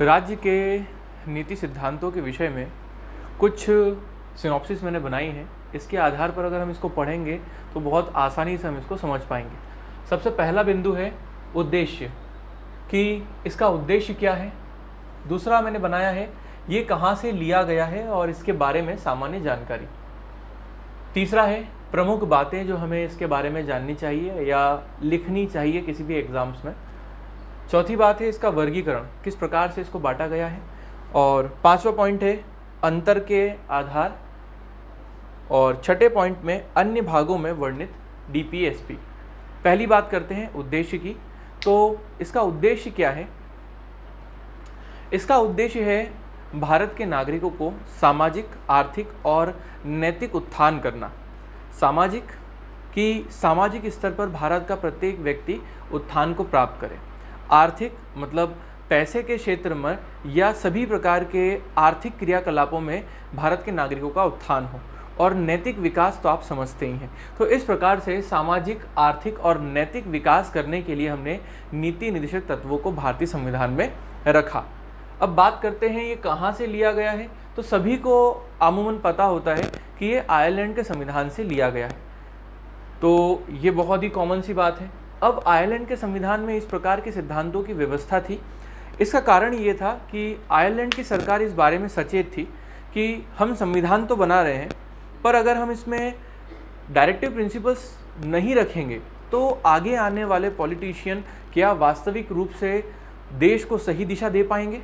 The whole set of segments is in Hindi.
राज्य के नीति सिद्धांतों के विषय में कुछ सिनॉप्सिस मैंने बनाई हैं। इसके आधार पर अगर हम इसको पढ़ेंगे तो बहुत आसानी से हम इसको समझ पाएंगे। सबसे पहला बिंदु है उद्देश्य, कि इसका उद्देश्य क्या है। दूसरा मैंने बनाया है ये कहाँ से लिया गया है और इसके बारे में सामान्य जानकारी। तीसरा है प्रमुख बातें जो हमें इसके बारे में जाननी चाहिए या लिखनी चाहिए किसी भी एग्ज़ाम्स में। चौथी बात है इसका वर्गीकरण, किस प्रकार से इसको बांटा गया है। और पांचवा पॉइंट है अंतर के आधार। और छठे पॉइंट में अन्य भागों में वर्णित डीपीएसपी। पहली बात करते हैं उद्देश्य की। तो इसका उद्देश्य क्या है? इसका उद्देश्य है भारत के नागरिकों को सामाजिक, आर्थिक और नैतिक उत्थान करना। सामाजिक स्तर पर भारत का प्रत्येक व्यक्ति उत्थान को प्राप्त करे। आर्थिक मतलब पैसे के क्षेत्र में या सभी प्रकार के आर्थिक क्रियाकलापों में भारत के नागरिकों का उत्थान हो। और नैतिक विकास तो आप समझते ही हैं। तो इस प्रकार से सामाजिक, आर्थिक और नैतिक विकास करने के लिए हमने नीति निर्देशक तत्वों को भारतीय संविधान में रखा। अब बात करते हैं ये कहाँ से लिया गया है। तो सभी को अमूमन पता होता है कि ये आयरलैंड के संविधान से लिया गया है। तो ये बहुत ही कॉमन सी बात है। अब आयरलैंड के संविधान में इस प्रकार के सिद्धांतों की व्यवस्था थी। इसका कारण ये था कि आयरलैंड की सरकार इस बारे में सचेत थी कि हम संविधान तो बना रहे हैं, पर अगर हम इसमें डायरेक्टिव प्रिंसिपल्स नहीं रखेंगे तो आगे आने वाले पॉलिटिशियन क्या वास्तविक रूप से देश को सही दिशा दे पाएंगे।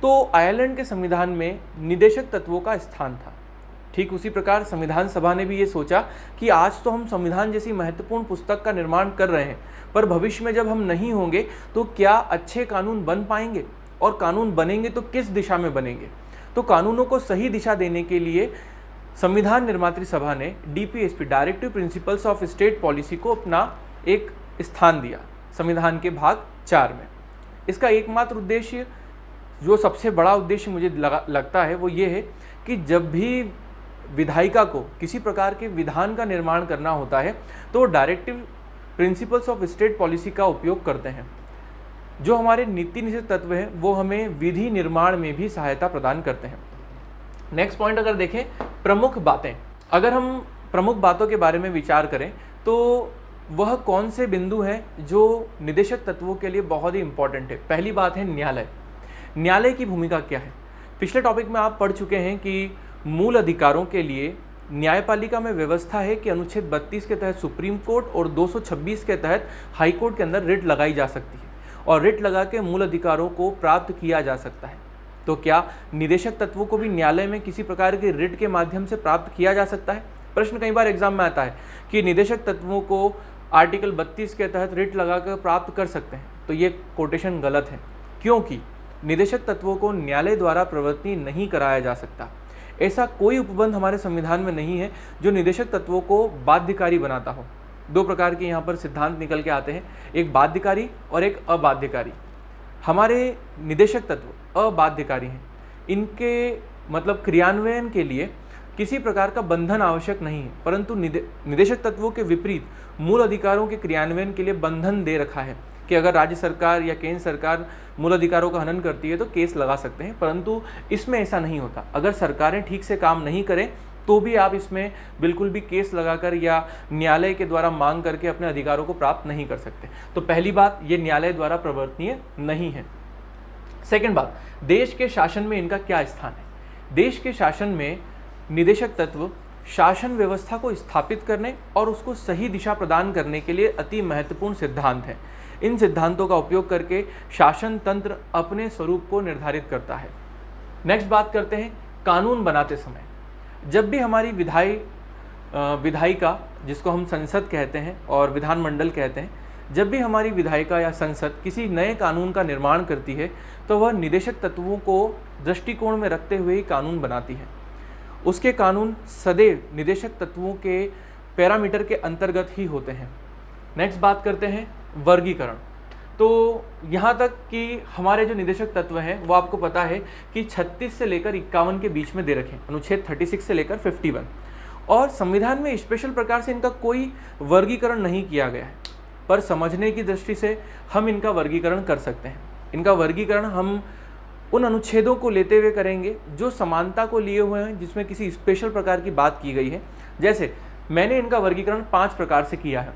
तो आयरलैंड के संविधान में निदेशक तत्वों का स्थान था। ठीक उसी प्रकार संविधान सभा ने भी ये सोचा कि आज तो हम संविधान जैसी महत्वपूर्ण पुस्तक का निर्माण कर रहे हैं, पर भविष्य में जब हम नहीं होंगे तो क्या अच्छे कानून बन पाएंगे, और कानून बनेंगे तो किस दिशा में बनेंगे। तो कानूनों को सही दिशा देने के लिए संविधान निर्मात्री सभा ने DPSP, directive principles of state policy को अपना एक स्थान दिया संविधान के भाग 4 में। इसका एकमात्र उद्देश्य, जो सबसे बड़ा उद्देश्य मुझे लगता है, वो ये है कि जब भी विधायिका को किसी प्रकार के विधान का निर्माण करना होता है तो directive principles of state policy का उपयोग करते हैं। जो हमारे नीति निषेध तत्व हैं वो हमें विधि निर्माण में भी सहायता प्रदान करते हैं। नेक्स्ट पॉइंट अगर देखें, प्रमुख बातें। अगर हम प्रमुख बातों के बारे में विचार करें तो वह कौन से बिंदु हैं जो निदेशक तत्वों के लिए बहुत ही इंपॉर्टेंट है। पहली बात है न्यायालय। न्यायालय की भूमिका क्या है? पिछले टॉपिक में आप पढ़ चुके हैं कि मूल अधिकारों के लिए न्यायपालिका में व्यवस्था है कि अनुच्छेद 32 के तहत सुप्रीम कोर्ट और 226 के तहत हाई कोर्ट के अंदर रिट लगाई जा सकती है और रिट लगा के मूल अधिकारों को प्राप्त किया जा सकता है। तो क्या निदेशक तत्वों को भी न्यायालय में किसी प्रकार के रिट के माध्यम से प्राप्त किया जा सकता है? प्रश्न कई बार एग्जाम में आता है कि निदेशक तत्वों को आर्टिकल 32 के तहत रिट लगाकर प्राप्त कर सकते हैं। तो ये कोटेशन गलत है, क्योंकि निदेशक तत्वों को न्यायालय द्वारा प्रवर्तनी नहीं कराया जा सकता। ऐसा कोई उपबंध हमारे संविधान में नहीं है जो निदेशक तत्वों को बाध्यकारी बनाता हो। दो प्रकार के यहाँ पर सिद्धांत निकल के आते हैं, एक बाध्यकारी और एक अबाध्यकारी। हमारे निदेशक तत्व अबाध्यकारी हैं। इनके मतलब क्रियान्वयन के लिए किसी प्रकार का बंधन आवश्यक नहीं है, परंतु निदेशक तत्वों के विपरीत मूल अधिकारों के क्रियान्वयन के लिए बंधन दे रखा है कि अगर राज्य सरकार या केंद्र सरकार मूल अधिकारों का हनन करती है तो केस लगा सकते हैं, परंतु इसमें ऐसा नहीं होता। अगर सरकारें ठीक से काम नहीं करें तो भी आप इसमें बिल्कुल भी केस लगाकर या न्यायालय के द्वारा मांग करके अपने अधिकारों को प्राप्त नहीं कर सकते। तो पहली बात, ये न्यायालय द्वारा प्रवर्तनीय नहीं है। सेकंड बात, देश के शासन में इनका क्या स्थान है? देश के शासन में निदेशक तत्व शासन व्यवस्था को स्थापित करने और उसको सही दिशा प्रदान करने के लिए अति महत्वपूर्ण सिद्धांत हैं। इन सिद्धांतों का उपयोग करके शासन तंत्र अपने स्वरूप को निर्धारित करता है। नेक्स्ट बात करते हैं कानून बनाते समय। जब भी हमारी विधायिका, जिसको हम संसद कहते हैं और विधानमंडल कहते हैं, जब भी हमारी विधायिका या संसद किसी नए कानून का निर्माण करती है तो वह निदेशक तत्वों को दृष्टिकोण में रखते हुए ही कानून बनाती है। उसके कानून सदैव निदेशक तत्वों के पैरामीटर के अंतर्गत ही होते हैं। नेक्स्ट बात करते हैं वर्गीकरण। तो यहाँ तक कि हमारे जो निदेशक तत्व हैं वो आपको पता है कि 36 से लेकर 51 के बीच में दे रखे, अनुच्छेद 36 से लेकर 51, और संविधान में स्पेशल प्रकार से इनका कोई वर्गीकरण नहीं किया गया है, पर समझने की दृष्टि से हम इनका वर्गीकरण कर सकते हैं। इनका वर्गीकरण हम उन अनुच्छेदों को लेते हुए करेंगे जो समानता को लिए हुए हैं, जिसमें किसी स्पेशल प्रकार की बात की गई है। जैसे मैंने इनका वर्गीकरण 5 प्रकार से किया है।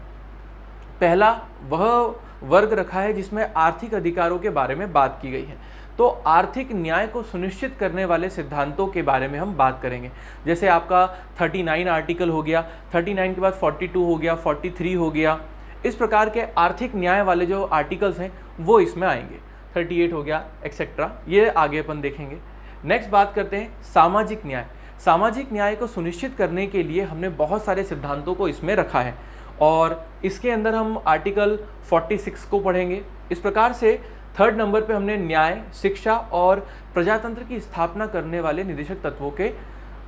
पहला वह वर्ग रखा है जिसमें आर्थिक अधिकारों के बारे में बात की गई है। तो आर्थिक न्याय को सुनिश्चित करने वाले सिद्धांतों के बारे में हम बात करेंगे। जैसे आपका 39 आर्टिकल हो गया, 39 के बाद 42 हो गया, 43 हो गया। इस प्रकार के आर्थिक न्याय वाले जो आर्टिकल्स हैं वो इसमें आएंगे। 38 हो गया एक्सेट्रा, ये आगे अपन देखेंगे। नेक्स्ट बात करते हैं सामाजिक न्याय। सामाजिक न्याय को सुनिश्चित करने के लिए हमने बहुत सारे सिद्धांतों को इसमें रखा है और इसके अंदर हम आर्टिकल 46 को पढ़ेंगे। इस प्रकार से 3rd नंबर पे हमने न्याय, शिक्षा और प्रजातंत्र की स्थापना करने वाले निदेशक तत्वों के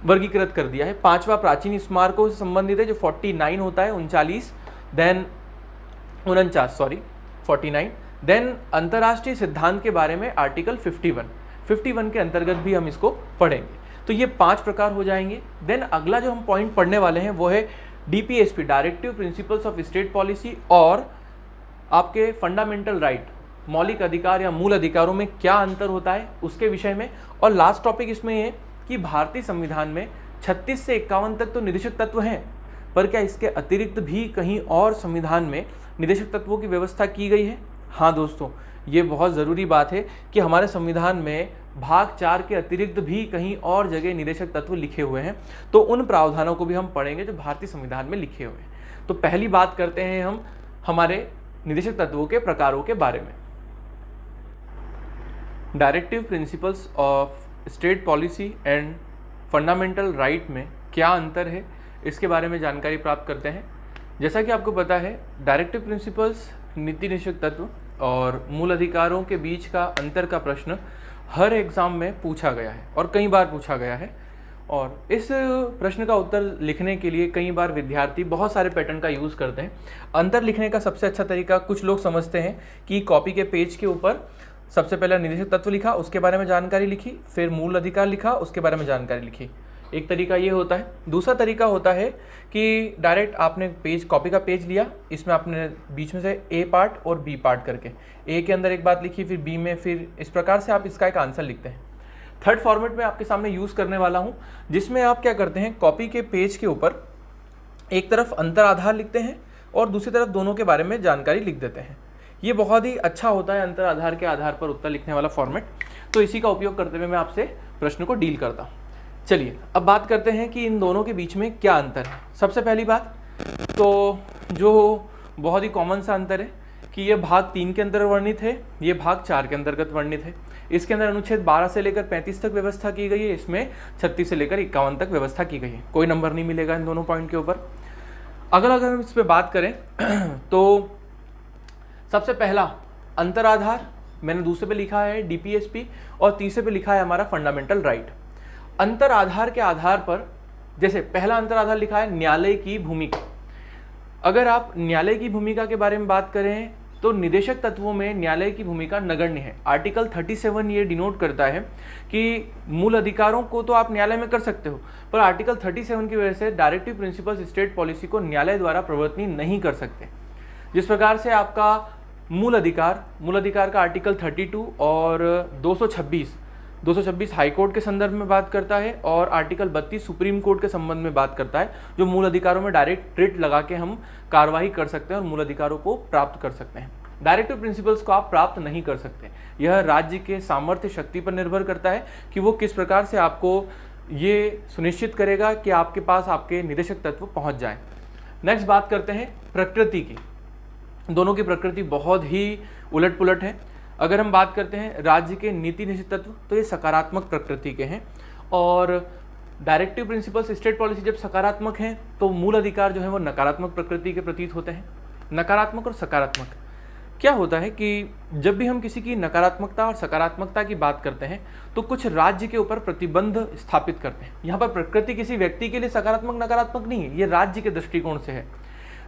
वर्गीकृत कर दिया है। 5वां प्राचीन स्मारकों से संबंधित है जो 49 होता है, 39, देन 49। देन अंतर्राष्ट्रीय सिद्धांत के बारे में आर्टिकल 51 के अंतर्गत भी हम इसको पढ़ेंगे। तो ये 5 प्रकार हो जाएंगे। देन अगला जो हम पॉइंट पढ़ने वाले हैं वो है DPSP, directive principles of state policy, और आपके फंडामेंटल राइट, मौलिक अधिकार या मूल अधिकारों में क्या अंतर होता है उसके विषय में। और लास्ट टॉपिक इसमें है कि भारतीय संविधान में 36 से 51 तक तो निदेशक तत्व हैं, पर क्या इसके अतिरिक्त भी कहीं और संविधान में निदेशक तत्वों की व्यवस्था की गई है? हाँ दोस्तों, ये बहुत ज़रूरी बात है कि हमारे संविधान में भाग 4 के अतिरिक्त भी कहीं और जगह निदेशक तत्व लिखे हुए हैं। तो उन प्रावधानों को भी हम पढ़ेंगे जो भारतीय संविधान में लिखे हुए हैं। तो पहली बात करते हैं हम हमारे निदेशक तत्वों के प्रकारों के बारे में। Directive principles of state policy and fundamental right में क्या अंतर है इसके बारे में जानकारी प्राप्त करते हैं। जैसा कि आपको पता है, डायरेक्टिव प्रिंसिपल्स नीति निदेशक तत्व और मूल अधिकारों के बीच का अंतर का प्रश्न हर एग्ज़ाम में पूछा गया है और कई बार पूछा गया है। और इस प्रश्न का उत्तर लिखने के लिए कई बार विद्यार्थी बहुत सारे पैटर्न का यूज़ करते हैं। अंतर लिखने का सबसे अच्छा तरीका कुछ लोग समझते हैं कि कॉपी के पेज के ऊपर सबसे पहले निदेशक तत्व लिखा, उसके बारे में जानकारी लिखी, फिर मूल अधिकार लिखा, उसके बारे में जानकारी लिखी। एक तरीका ये होता है। दूसरा तरीका होता है कि डायरेक्ट आपने कॉपी का पेज लिया, इसमें आपने बीच में से ए पार्ट और बी पार्ट करके ए के अंदर एक बात लिखी, फिर बी में, फिर इस प्रकार से आप इसका एक आंसर लिखते हैं। 3rd फॉर्मेट में आपके सामने यूज़ करने वाला हूँ, जिसमें आप क्या करते हैं, कॉपी के पेज के ऊपर एक तरफ अंतर आधार लिखते हैं और दूसरी तरफ दोनों के बारे में जानकारी लिख देते हैं। ये बहुत ही अच्छा होता है अंतर आधार के आधार पर उत्तर लिखने वाला फॉर्मेट। तो इसी का उपयोग करते हुए मैं आपसे प्रश्न को डील करता हूँ। चलिए अब बात करते हैं कि इन दोनों के बीच में क्या अंतर है। सबसे पहली बात तो जो बहुत ही कॉमन सा अंतर है कि ये भाग 3 के अंदर वर्णित है, ये भाग 4 के अंतर्गत वर्णित है। इसके अंदर अनुच्छेद 12 से लेकर 35 तक व्यवस्था की गई है, इसमें 36 से लेकर 51 तक व्यवस्था की गई है। कोई नंबर नहीं मिलेगा इन दोनों पॉइंट के ऊपर। अगर हम इस पर बात करें तो सबसे पहला अंतर आधार मैंने दूसरे पे लिखा है DPSP और तीसरे पे लिखा है हमारा फंडामेंटल राइट। अंतर आधार के आधार पर जैसे पहला अंतर आधार लिखा है न्यायालय की भूमिका। अगर आप न्यायालय की भूमिका के बारे में बात करें तो निदेशक तत्वों में न्यायालय की भूमिका नगण्य है। आर्टिकल 37 ये डिनोट करता है कि मूल अधिकारों को तो आप न्यायालय में कर सकते हो, पर आर्टिकल 37 की वजह से डायरेक्टिव प्रिंसिपल्स स्टेट पॉलिसी को न्यायालय द्वारा प्रवर्तनीय नहीं कर सकते। जिस प्रकार से आपका मूल अधिकार का आर्टिकल 32 और 226 हाई कोर्ट के संदर्भ में बात करता है और आर्टिकल 32 सुप्रीम कोर्ट के संबंध में बात करता है, जो मूल अधिकारों में डायरेक्ट रिट लगा के हम कार्रवाई कर सकते हैं और मूल अधिकारों को प्राप्त कर सकते हैं। डायरेक्टिव प्रिंसिपल्स को आप प्राप्त नहीं कर सकते। यह राज्य के सामर्थ्य शक्ति पर निर्भर करता है कि वो किस प्रकार से आपको ये सुनिश्चित करेगा कि आपके पास आपके निदेशक तत्व पहुँच जाए। नेक्स्ट बात करते हैं प्रकृति की। दोनों की प्रकृति बहुत ही उलट पुलट है। अगर हम बात करते हैं राज्य के नीति निदेशक तत्व तो ये सकारात्मक प्रकृति के हैं और डायरेक्टिव प्रिंसिपल्स स्टेट पॉलिसी जब सकारात्मक हैं तो मूल अधिकार जो है वो नकारात्मक प्रकृति के प्रतीत होते हैं। नकारात्मक और सकारात्मक क्या होता है कि जब भी हम किसी की नकारात्मकता और सकारात्मकता की बात करते हैं तो कुछ राज्य के ऊपर प्रतिबंध स्थापित करते हैं। यहाँ पर प्रकृति किसी व्यक्ति के लिए सकारात्मक नकारात्मक नहीं है, ये राज्य के दृष्टिकोण से है।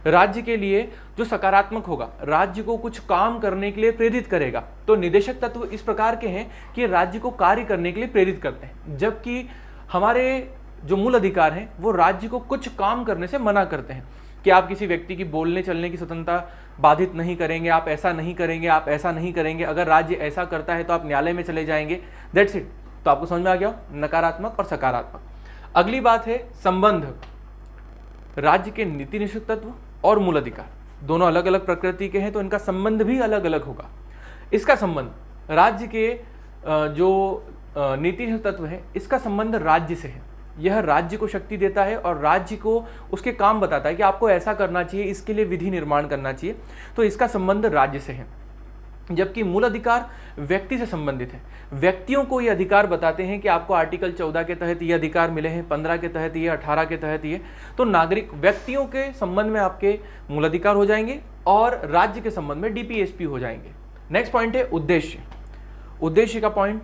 राज्य के लिए जो सकारात्मक होगा, राज्य को कुछ काम करने के लिए प्रेरित करेगा। तो निदेशक तत्व इस प्रकार के हैं कि राज्य को कार्य करने के लिए प्रेरित करते हैं, जबकि हमारे जो मूल अधिकार हैं वो राज्य को कुछ काम करने से मना करते हैं। कि आप किसी व्यक्ति की बोलने चलने की स्वतंत्रता बाधित नहीं करेंगे, आप ऐसा नहीं करेंगे, आप ऐसा नहीं करेंगे, अगर राज्य ऐसा करता है तो आप न्यायालय में चले जाएंगे, दैट्स इट। तो आपको समझ में आ गया नकारात्मक और सकारात्मक। अगली बात है संबंध। राज्य के नीति निषेध तत्व और मूल अधिकार दोनों अलग अलग प्रकृति के हैं, तो इनका संबंध भी अलग अलग होगा। इसका संबंध राज्य के जो नीति निषेध तत्व है, इसका संबंध राज्य से है। यह राज्य को शक्ति देता है और राज्य को उसके काम बताता है कि आपको ऐसा करना चाहिए, इसके लिए विधि निर्माण करना चाहिए, तो इसका संबंध राज्य से है। जबकि मूल अधिकार व्यक्ति से संबंधित है। व्यक्तियों को ये अधिकार बताते हैं कि आपको आर्टिकल 14 के तहत ये अधिकार मिले हैं, 15 के तहत ये, 18 के तहत ये। तो नागरिक व्यक्तियों के संबंध में आपके मूल अधिकार हो जाएंगे और राज्य के संबंध में डीपीएसपी हो जाएंगे। नेक्स्ट पॉइंट है उद्देश्य। उद्देश्य का पॉइंट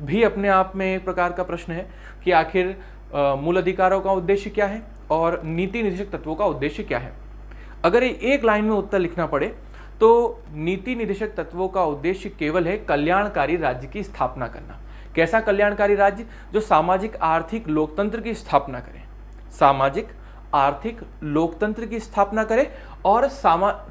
भी अपने आप में एक प्रकार का प्रश्न है कि आखिर मूल अधिकारों का उद्देश्य क्या है और नीति निषेध तत्वों का उद्देश्य क्या है। अगर ये एक लाइन में उत्तर लिखना पड़े तो नीति निदेशक तत्वों का उद्देश्य केवल है कल्याणकारी राज्य की स्थापना करना। कैसा कल्याणकारी राज्य? जो सामाजिक आर्थिक लोकतंत्र की स्थापना करे, सामाजिक आर्थिक लोकतंत्र की स्थापना करे और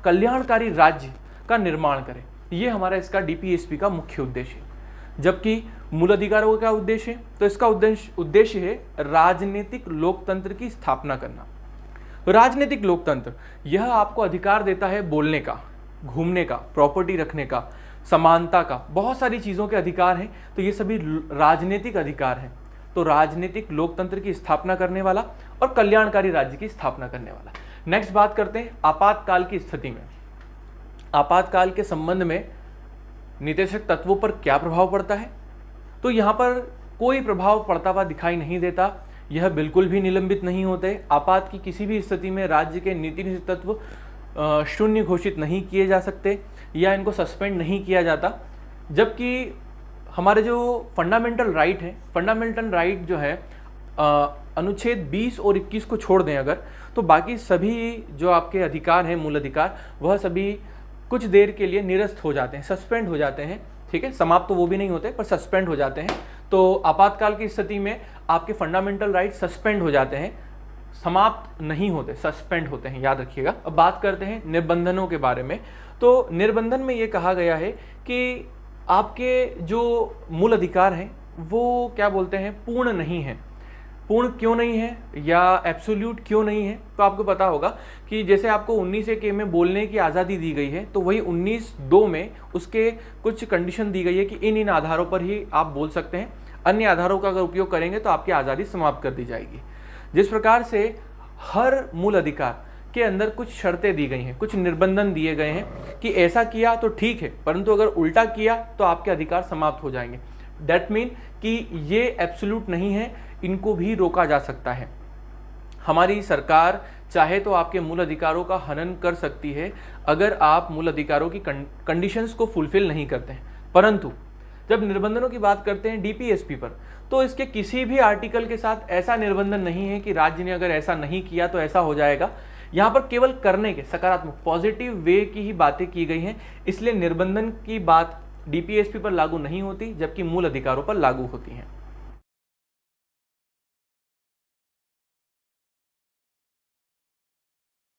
कल्याणकारी राज्य का निर्माण करे। ये हमारा इसका डीपीएसपी का मुख्य उद्देश्य है। जबकि मूल अधिकारों का उद्देश्य है, तो इसका उद्देश्य है राजनीतिक लोकतंत्र की स्थापना करना। राजनीतिक लोकतंत्र यह आपको अधिकार देता है बोलने का, घूमने का, प्रॉपर्टी रखने का, समानता का, बहुत सारी चीज़ों के अधिकार हैं। तो ये सभी राजनीतिक अधिकार हैं। तो राजनीतिक लोकतंत्र की स्थापना करने वाला और कल्याणकारी राज्य की स्थापना करने वाला। नेक्स्ट बात करते हैं आपातकाल की स्थिति में। आपातकाल के संबंध में निदेशक तत्वों पर क्या प्रभाव पड़ता है? तो यहाँ पर कोई प्रभाव पड़ता हुआ दिखाई नहीं देता। यह बिल्कुल भी निलंबित नहीं होते। आपात की किसी भी स्थिति में राज्य के नीति निषेध तत्व शून्य घोषित नहीं किए जा सकते या इनको सस्पेंड नहीं किया जाता। जबकि हमारे जो फंडामेंटल राइट है, फंडामेंटल राइट जो है अनुच्छेद 20 और 21 को छोड़ दें अगर, तो बाकी सभी जो आपके अधिकार हैं, मूल अधिकार, वह सभी कुछ देर के लिए निरस्त हो जाते हैं, सस्पेंड हो जाते हैं। ठीक है, समाप्त तो वो भी नहीं होते पर सस्पेंड हो जाते हैं। तो आपातकाल की स्थिति में आपके फंडामेंटल राइट सस्पेंड हो जाते हैं, समाप्त नहीं होते, सस्पेंड होते हैं, याद रखिएगा। अब बात करते हैं निर्बंधनों के बारे में। तो निर्बंधन में ये कहा गया है कि आपके जो मूल अधिकार हैं वो क्या बोलते हैं, पूर्ण नहीं है। पूर्ण क्यों नहीं है या एब्सोल्यूट क्यों नहीं है? तो आपको पता होगा कि जैसे आपको 19A में बोलने की आज़ादी दी गई है, तो वही 19(2) में उसके कुछ कंडीशन दी गई है कि इन आधारों पर ही आप बोल सकते हैं, अन्य आधारों का अगर उपयोग करेंगे तो आपकी आज़ादी समाप्त कर दी जाएगी। जिस प्रकार से हर मूल अधिकार के अंदर कुछ शर्तें दी गई हैं, कुछ निर्बंधन दिए गए हैं कि ऐसा किया तो ठीक है, परंतु अगर उल्टा किया तो आपके अधिकार समाप्त हो जाएंगे। दैट मीन कि ये एब्सोल्यूट नहीं है, इनको भी रोका जा सकता है। हमारी सरकार चाहे तो आपके मूल अधिकारों का हनन कर सकती है अगर आप मूल अधिकारों की कंडीशंस को फुलफिल नहीं करते हैं। परंतु जब निर्बंधनों की बात करते हैं डीपीएसपी पर, तो इसके किसी भी आर्टिकल के साथ ऐसा निर्बंधन नहीं है कि राज्य ने अगर ऐसा नहीं किया तो ऐसा हो जाएगा। यहाँ पर केवल करने के सकारात्मक पॉजिटिव वे की ही बातें की गई हैं, इसलिए निर्बंधन की बात डीपीएसपी पर लागू नहीं होती, जबकि मूल अधिकारों पर लागू होती हैं।